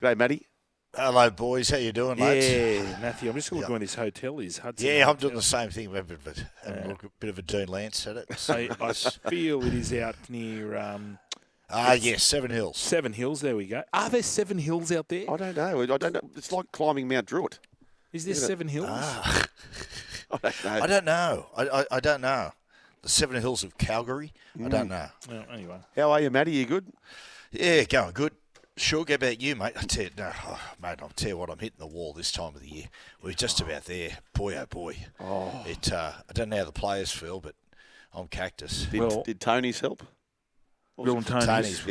G'day, Matty. Hello, boys. How you doing, lads? Yeah, Matthew, I'm just looking where this hotel is. Hudson. Yeah, I'm doing the same thing. A bit of a Dean Lance at it. I feel it is out near... Yes, Seven Hills. Seven Hills, there we go. Are there 7 hills out there? I don't know. It's like climbing Mount Druitt. Is there 7 hills? I don't know. I don't know. I don't know. The 7 Hills of Calgary? I don't know. Well, anyway. How are you, Matty? You good? Yeah, going good. Sure, how about you, mate? Mate, I'll tell you what, I'm hitting the wall this time of the year. We're just about there. Boy, oh boy. Oh. I don't know how the players feel, but I'm cactus. Did Tony's help? Bill and Tony's.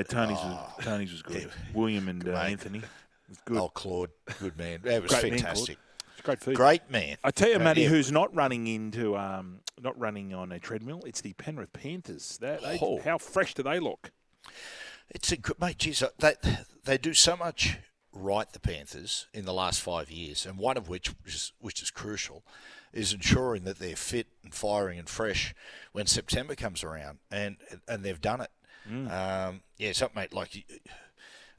Tony's was good. Yeah. William and Anthony was good. Oh, Claude, good man. It was Great fantastic. Man, it's great food. Great man. I tell you, Matty, who's not running on a treadmill? It's the Penrith Panthers. How fresh do they look? It's a good, mate. Geez, they do so much right, the Panthers, in the last 5 years, and one of which is crucial, is ensuring that they're fit and firing and fresh when September comes around, and they've done it. Something, mate. Like,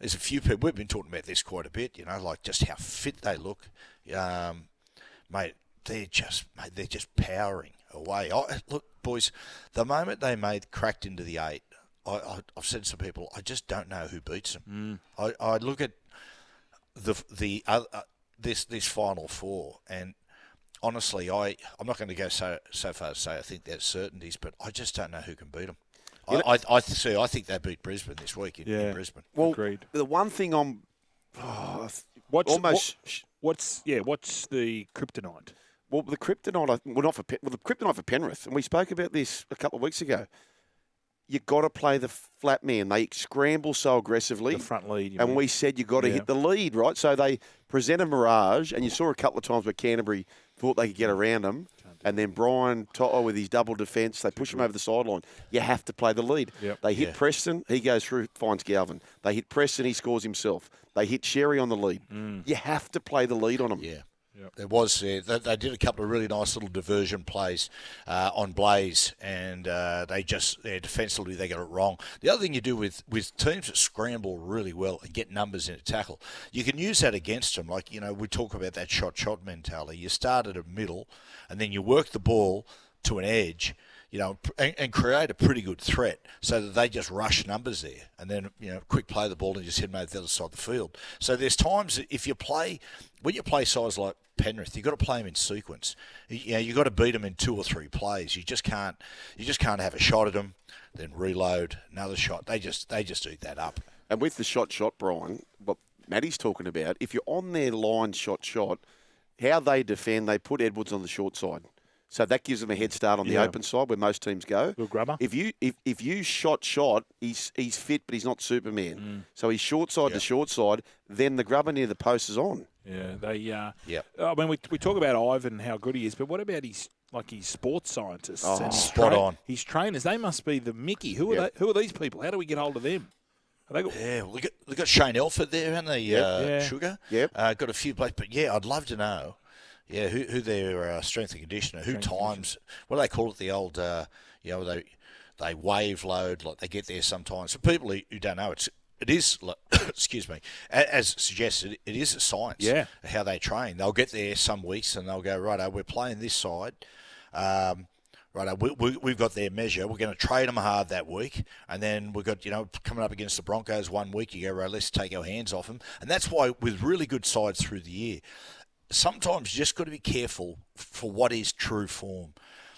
there's a few people we've been talking about this quite a bit. You know, like just how fit they look, mate. They're just powering away. Look, boys, the moment they cracked into the 8. I've said to some people, I just don't know who beats them. I look at this Final Four, and honestly, I'm not going to go so far as to say I think they're certainties, but I just don't know who can beat them. I think they beat Brisbane this week in Brisbane. Well, agreed. The one thing What's the kryptonite? Well, the kryptonite, the kryptonite for Penrith, and we spoke about this a couple of weeks ago. You got to play the flat man. They scramble so aggressively. The front lead. And we said you got to hit the lead, right? So they present a mirage, and you saw a couple of times where Canterbury thought they could get around them, and then Brian To'o with his double defence, they push him over the sideline. You have to play the lead. Yep. They hit Preston, he goes through, finds Galvin. They hit Preston, he scores himself. They hit Sherry on the lead. You have to play the lead on them. Yeah. Yep. There was they did a couple of really nice little diversion plays on Blaze, and defensively they got it wrong. The other thing you do with teams that scramble really well and get numbers in a tackle, you can use that against them. Like, we talk about that shot mentality. You start at a middle, and then you work the ball to an edge, and create a pretty good threat so that they just rush numbers there, and then, quick play the ball and just hit them over the other side of the field. So there's times that when you play sides like Penrith, you've got to play them in sequence. You've got to beat them in 2 or 3 plays. You just can't have a shot at them, then reload, another shot. They just eat that up. And with the shot, Brian, what Matty's talking about, if you're on their line shot, how they defend, they put Edwards on the short side. So that gives them a head start on the open side where most teams go. Little grubber. If you shot, he's fit, but he's not Superman. So he's short side to short side. Then the grubber near the post is on. Yeah, I mean, we talk about Ivan and how good he is, but what about his sports scientists and spot on. His trainers? They must be the Mickey. Who are these people? How do we get hold of them? They got Shane Elford there, haven't they? Sugar. Yep. Got a few blokes, but I'd love to know. Yeah, who their strength and conditioner, what do they call it? The old, they wave load, like they get there sometimes. For people who don't know, it is, excuse me, as suggested, it is a science. Yeah. How they train. They'll get there some weeks and they'll go, righto, we're playing this side. Righto, we've got their measure. We're going to trade them hard that week. And then we've got, coming up against the Broncos 1 week, you go, right, let's take our hands off them. And that's why with really good sides through the year, sometimes you just got to be careful for what is true form.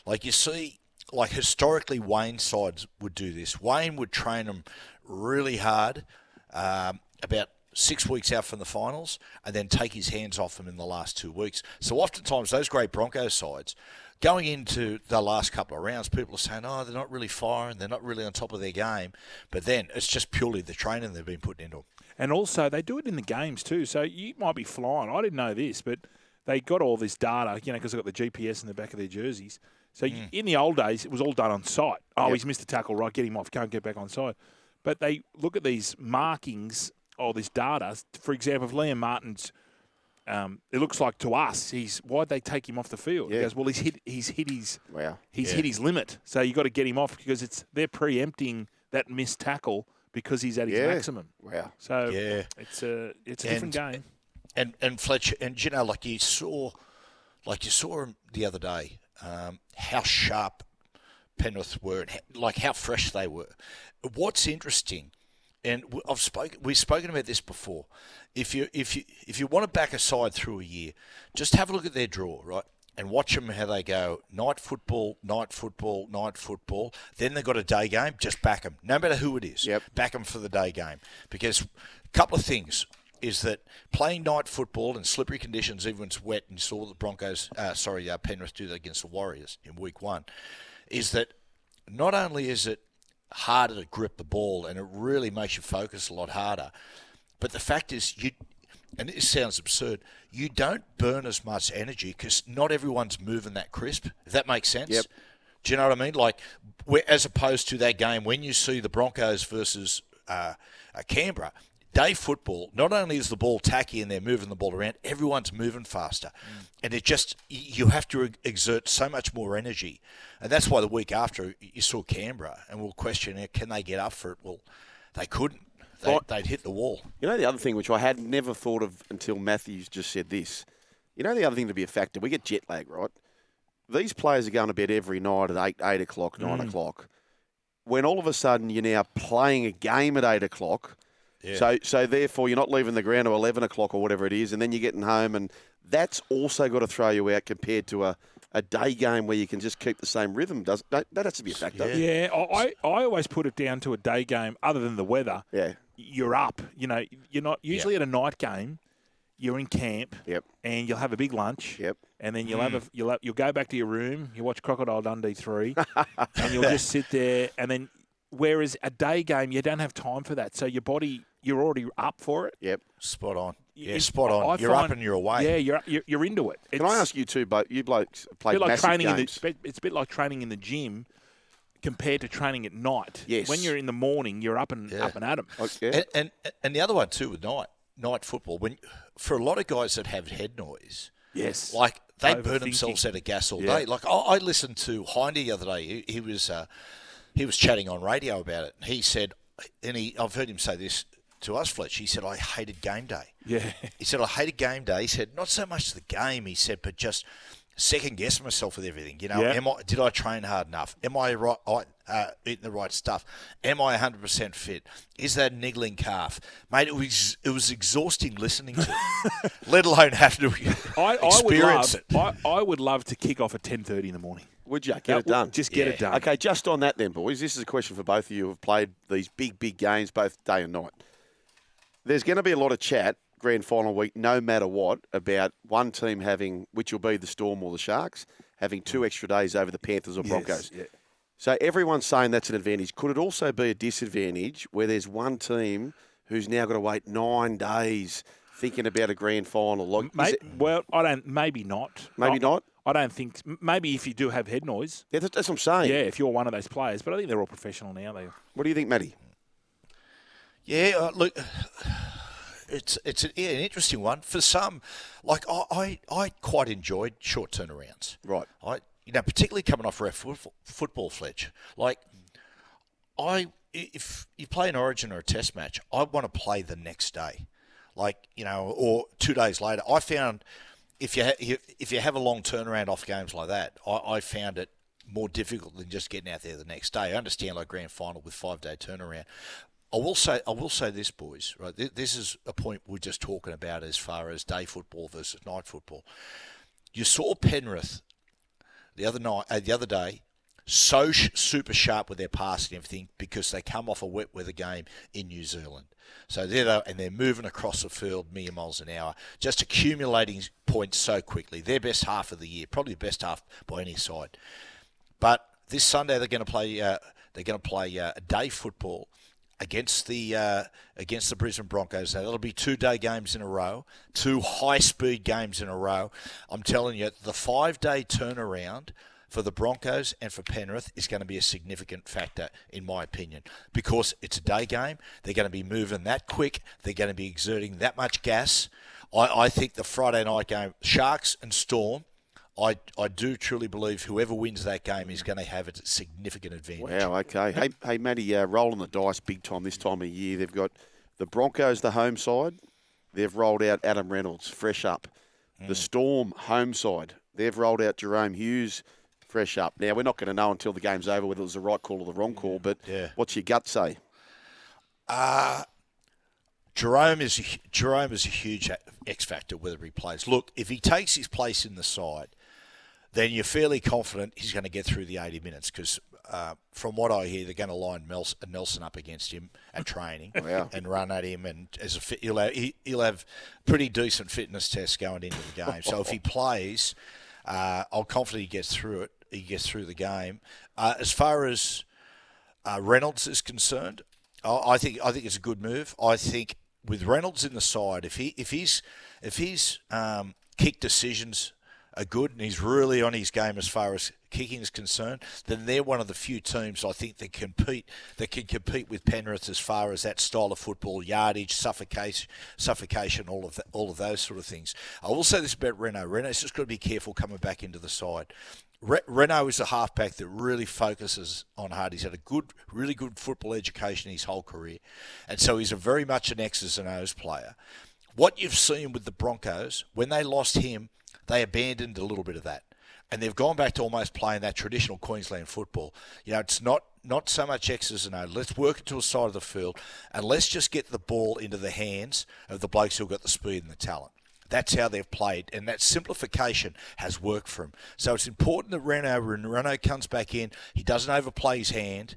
Like you see, like historically Wayne's sides would do this. Wayne would train them really hard about 6 weeks out from the finals and then take his hands off them in the last 2 weeks. So oftentimes those great Broncos sides, going into the last couple of rounds, people are saying, they're not really firing, they're not really on top of their game. But then it's just purely the training they've been putting into them. And also, they do it in the games too. So you might be flying. I didn't know this, but they got all this data, because they've got the GPS in the back of their jerseys. So in the old days, it was all done on site. He's missed a tackle, right, get him off, can't get back on site. But they look at these markings or this data. For example, if Liam Martin's, it looks like to us, why'd they take him off the field? He goes, well, he's hit his limit. So you got to get him off because they're preempting that missed tackle because he's at his maximum. Wow. So it's a different game. And Fletch, and like you saw him the other day, how sharp Penrith were, and how fresh they were. What's interesting, and we've spoken about this before. If you want to back a side through a year, just have a look at their draw, right? And watch them how they go. Night football, night football, night football. Then they've got a day game. Just back them, no matter who it is. Yep. Back them for the day game, because a couple of things is that playing night football in slippery conditions, even when it's wet, and saw the Penrith do that against the Warriors in week 1, is that not only is it harder to grip the ball and it really makes you focus a lot harder, but the fact is and it sounds absurd, you don't burn as much energy because not everyone's moving that crisp, if that makes sense. Yep. Do you know what I mean? Like, as opposed to that game, when you see the Broncos versus Canberra, day football, not only is the ball tacky and they're moving the ball around, everyone's moving faster. And it just, you have to exert so much more energy. And that's why the week after you saw Canberra, and we'll question, can they get up for it? Well, they couldn't. They'd hit the wall. You know the other thing, which I had never thought of until Matthews just said this, you know the other thing to be a factor, we get jet lag, right? These players are going to bed every night at 8 o'clock, 9 o'clock. When all of a sudden you're now playing a game at 8 o'clock, so therefore you're not leaving the ground at 11 o'clock or whatever it is, and then you're getting home, and that's also got to throw you out compared to a day game where you can just keep the same rhythm. That has to be a factor. Yeah, I always put it down to a day game other than the weather. Yeah. You're up. You know, you're not usually at a night game. You're in camp. Yep. And you'll have a big lunch. Yep. And then you'll go back to your room. You watch Crocodile Dundee 3, and you'll just sit there. And then, whereas a day game, you don't have time for that. So your body, you're already up for it. Yep. Spot on. Yeah, spot on. You're up and you're away. Yeah, you're into it. Can I ask you too, but you blokes played like massive training games. it's a bit like training in the gym compared to training at night. Yes. When you're in the morning, you're up and at 'em. And the other one too with night football, for a lot of guys that have head noise, yes, like they burn themselves out of gas all day. Like I listened to Hindy the other day. He was chatting on radio about it. He said, I've heard him say this to us, Fletch. He said, I hated game day. Yeah. He said, I hated game day. He said, not so much the game, he said, but just second guess myself with everything. You know, did I train hard enough? Am I eating the right stuff? Am I 100% fit? Is that niggling calf? Mate, it was exhausting listening to it, let alone have to experience it. I would love to kick off at 10:30 in the morning. Would you? Get it done. Just get it done. Okay, just on that then, boys. This is a question for both of you who have played these big games both day and night. There's going to be a lot of chat grand final week, no matter what, about one team having, which will be the Storm or the Sharks, having 2 extra days over the Panthers or Broncos. Yes, yeah. So everyone's saying that's an advantage. Could it also be a disadvantage where there's one team who's now got to wait 9 days thinking about a grand final? Like, maybe not. Maybe not? I don't think. Maybe if you do have head noise. Yeah, that's what I'm saying. Yeah, if you're one of those players. But I think they're all professional now. What do you think, Matty? Yeah, look, it's an interesting one. For some, like I quite enjoyed short turnarounds. Right. Particularly coming off ref football, Fletch. Like, if you play an Origin or a Test match, I want to play the next day, or 2 days later. I found if you have a long turnaround off games like that, I found it more difficult than just getting out there the next day. I understand like grand final with 5-day turnaround. I will say this, boys. Right, this is a point we're just talking about as far as day football versus night football. You saw Penrith the other day, so super sharp with their passing and everything because they come off a wet weather game in New Zealand. So they're moving across the field million miles an hour, just accumulating points so quickly. Their best half of the year, probably the best half by any side. But this Sunday they're going to play. They're going to play day football against the Brisbane Broncos. Now, that'll be 2-day games in a row, 2 high-speed games in a row. I'm telling you, the 5-day turnaround for the Broncos and for Penrith is going to be a significant factor, in my opinion, because it's a day game. They're going to be moving that quick. They're going to be exerting that much gas. I think the Friday night game, Sharks and Storm, I do truly believe whoever wins that game is going to have a significant advantage. Wow, okay. Hey, Matty, rolling the dice big time this time of year. They've got the Broncos, the home side. They've rolled out Adam Reynolds, fresh up. The Storm, home side. They've rolled out Jerome Hughes, fresh up. Now, we're not going to know until the game's over whether it was the right call or the wrong call, but what's your gut say? Jerome is a huge X factor whether he plays. Look, if he takes his place in the side, then you're fairly confident he's going to get through the 80 minutes because from what I hear, they're going to line Nelson up against him at training and run at him, and as he'll have pretty decent fitness tests going into the game. So if he plays, I'm confident he gets through it. He gets through the game. As far as Reynolds is concerned, I think it's a good move. I think with Reynolds in the side, if his kick decisions are good and he's really on his game as far as kicking is concerned, then they're one of the few teams I think that can compete with Penrith as far as that style of football, yardage, suffocation, all of those sort of things. I will say this about Renault. Renault's just got to be careful coming back into the side. Renault is a halfback that really focuses on hard. He's had a really good football education his whole career, and so he's very much an X's and O's player. What you've seen with the Broncos, when they lost him, they abandoned a little bit of that. And they've gone back to almost playing that traditional Queensland football. It's not so much X's and O's. Let's work it to a side of the field, and let's just get the ball into the hands of the blokes who've got the speed and the talent. That's how they've played, and that simplification has worked for them. So it's important that Renault comes back in, he doesn't overplay his hand,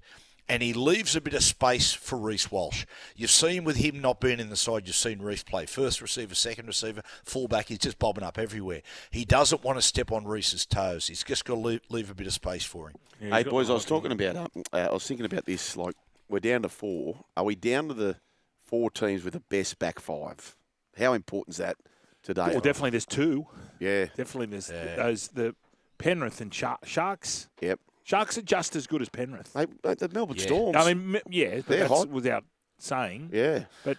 and he leaves a bit of space for Reece Walsh. You've seen with him not being in the side, you've seen Reece play first receiver, second receiver, fullback. He's just bobbing up everywhere. He doesn't want to step on Reece's toes. He's just got to leave a bit of space for him. Yeah, hey, boys, I was thinking about this, like, we're down to 4. Are we down to the 4 teams with the best back 5? How important is that today? Well, definitely there's 2. Yeah. Definitely there's the Penrith and Sharks. Yep. Sharks are just as good as Penrith. The Melbourne Storms. I mean, but they're hot. Without saying. Yeah. But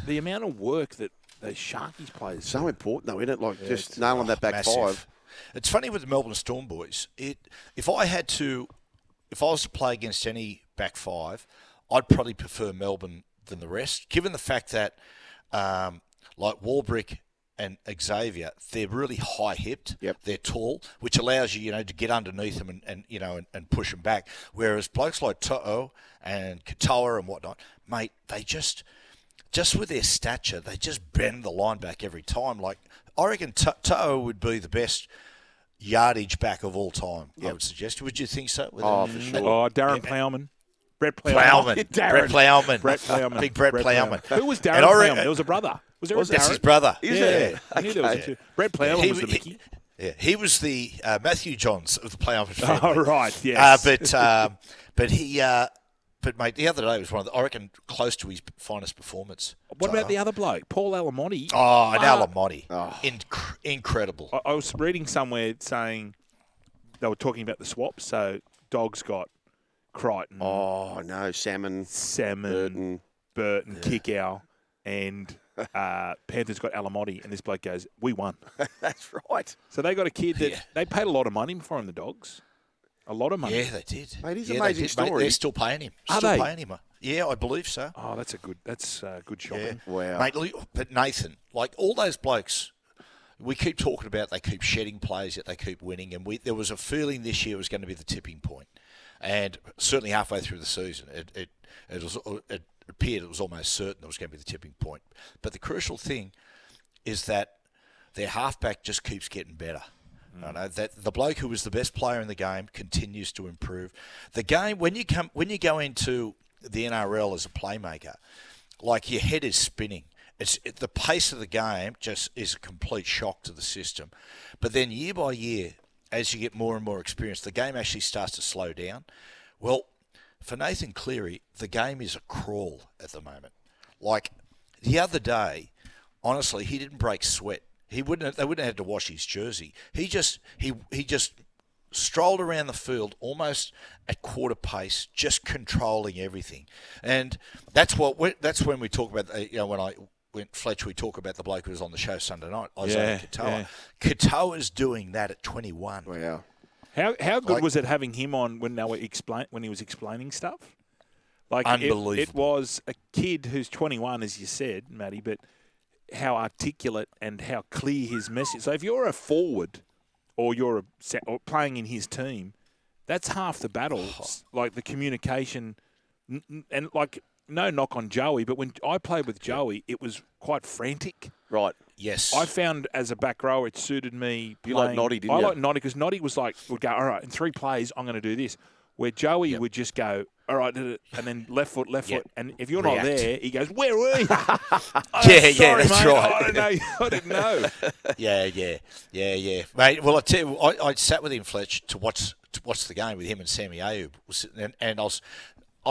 the amount of work that those Sharkies play is so important, though, isn't it? Like, just nailing that back massive. 5. It's funny with the Melbourne Storm boys. If I was to play against any back 5, I'd probably prefer Melbourne than the rest, given the fact that like Warbrick and Xavier, they're really high-hipped. Yep. They're tall, which allows you, to get underneath them and push them back. Whereas blokes like To'o and Katoa and whatnot, mate, they just with their stature, they just bend the line back every time. Like, I reckon To'o would be the best yardage back of all time, I would suggest. Would you think so? For sure. Darren Plowman. Brett Plowman. Brett Plowman. Brett Plowman. Big Brett Plowman. Who was Darren Plowman? There was a brother. Was there a Darren? That's his brother. Is it? I knew there was 2. Brett Plowman was the Mickey. He was the Matthew Johns of the Plowman family. Oh, right, yes. But mate, the other day was one of I reckon, close to his finest performance. What about the other bloke, Paul Alamonte? Oh, and Alamonte. Incredible. I was reading somewhere saying they were talking about the swaps. So Dogs got Crichton. Oh, no, Salmon, Burton, Kickow, and Panthers got Alamonte, and this bloke goes, we won. That's right. So they got a kid that they paid a lot of money for him, the Dogs. A lot of money. Yeah, they did. Mate, he's an amazing story. Mate, they're still paying him. Paying him. Yeah, I believe so. Oh, that's good shopping. Yeah. Wow. Mate, but Nathan, like all those blokes, we keep talking about they keep shedding players, yet they keep winning. And there was a feeling this year was going to be the tipping point. And certainly halfway through the season, it appeared it was almost certain it was going to be the tipping point. But the crucial thing is that their halfback just keeps getting better. I know that the bloke who was the best player in the game continues to improve. The game when you go into the NRL as a playmaker, like your head is spinning. The pace of the game just is a complete shock to the system. But then year by year, as you get more and more experience, the game actually starts to slow down. Well, for Nathan Cleary, the game is a crawl at the moment. Like the other day, honestly, he didn't break sweat. They wouldn't have had to wash his jersey. He just strolled around the field almost at quarter pace, just controlling everything. And that's when we talk about when Fletch, we talk about the bloke who was on the show Sunday night, Isaiya Katoa. Yeah. Katoa's doing that at 21. Wow. How good was it having him on when he was explaining stuff? Like Unbelievable. It was a kid who's 21, as you said, Matty, but how articulate and how clear his message. So if you're a forward or you're playing in his team, that's half the battle. Like the communication, and like no knock on Joey, but when I played with Joey, it was quite frantic. Right. Yes. I found as a back rower, it suited me. You like Noddy, didn't you? I like Noddy because Noddy would go, all right, in 3 plays, I'm going to do this. Where Joey would just go, all right, and then left foot. And if you're not there, he goes, where were you? Sorry, that's mate, right. I don't know. I didn't know. Yeah. Mate, well, I tell you, I sat with him, Fletch, to watch the game with him and Sammy Ayoub. And I was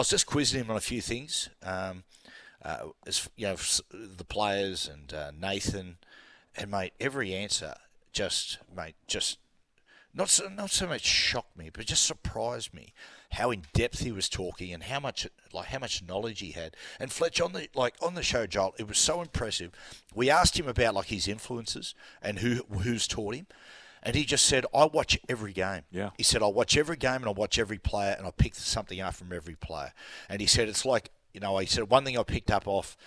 just quizzing him on a few things. As you know, the players and Nathan, and mate, every answer just not so much shocked me, but just surprised me how in depth he was talking and how much knowledge he had. And Fletch on the show, Joel, it was so impressive. We asked him about like his influences and who's taught him. And he just said, I watch every game. Yeah. He said, I watch every game and I watch every player and I pick something up from every player. And he said, it's like, he said, one thing I picked up off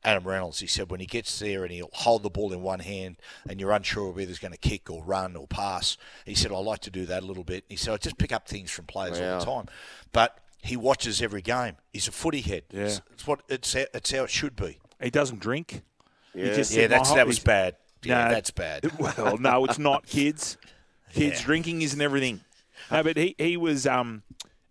Adam Reynolds, he said, when he gets there and he'll hold the ball in one hand and you're unsure whether he's going to kick or run or pass, he said, I like to do that a little bit. He said, I just pick up things from players all the time. But he watches every game. He's a footy head. Yeah. It's how it should be. He doesn't drink. Yeah, that was bad. Yeah, that's bad. Well, no, it's not, kids. Kids drinking isn't everything. No, but he was, and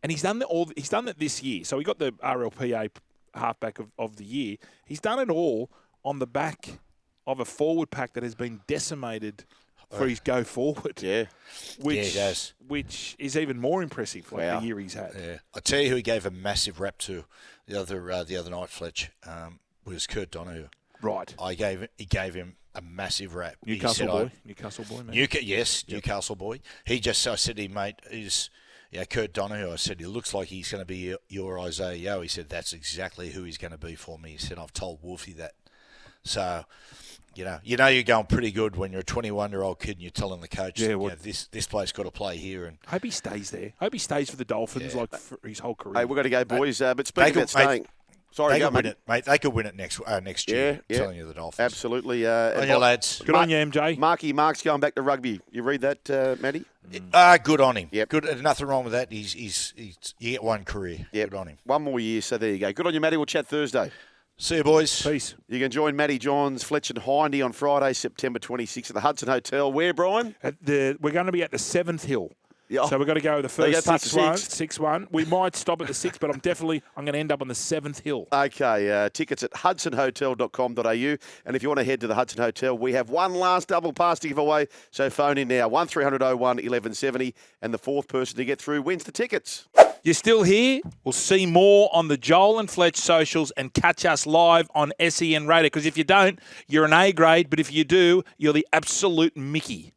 he's done that this year. So he got the RLPA halfback of the year. He's done it all on the back of a forward pack that has been decimated for his go forward. Yeah. Which is even more impressive, the year he's had. Yeah. I tell you who he gave a massive rap to the other night, Fletch, was Kurt Donahue. Right. He gave him a massive rap. Newcastle boy, man. Newcastle boy. I said to him, mate, Kurt Donahue, I said, he looks like he's going to be your Isaiah Yo. He said, that's exactly who he's going to be for me. He said, I've told Wolfie that. So, you're going pretty good when you're a 21-year-old kid and you're telling the coach, this player's got to play here. And hope he stays there. Hope he stays for the Dolphins for his whole career. Hey, we've got to go, boys. But speaking about staying... Sorry, they could win it, mate. They could win it next year. I'm telling you, the Dolphins. Absolutely. On your lads. Good on you, MJ. Mark's going back to rugby. You read that, Matty? Good on him. Yep. Good. Nothing wrong with that. You get one career. Yep. Good on him. One more year, so there you go. Good on you, Matty. We'll chat Thursday. See you, boys. Peace. You can join Matty Johns, Fletch and Hindy on Friday, September 26th at the Hudson Hotel. Where, Brian? We're going to be at the 7th Hill. Yeah. So we've got to go the first 6th one. We might stop at the 6th, but I'm going to end up on the 7th Hill. Okay, tickets at hudsonhotel.com.au. And if you want to head to the Hudson Hotel, we have one last double pass to give away. So phone in now, 1300 01 1170, and the fourth person to get through wins the tickets. You're still here? We'll see more on the Joel and Fletch socials and catch us live on SEN Radio. Because if you don't, you're an A grade, but if you do, you're the absolute Mickey.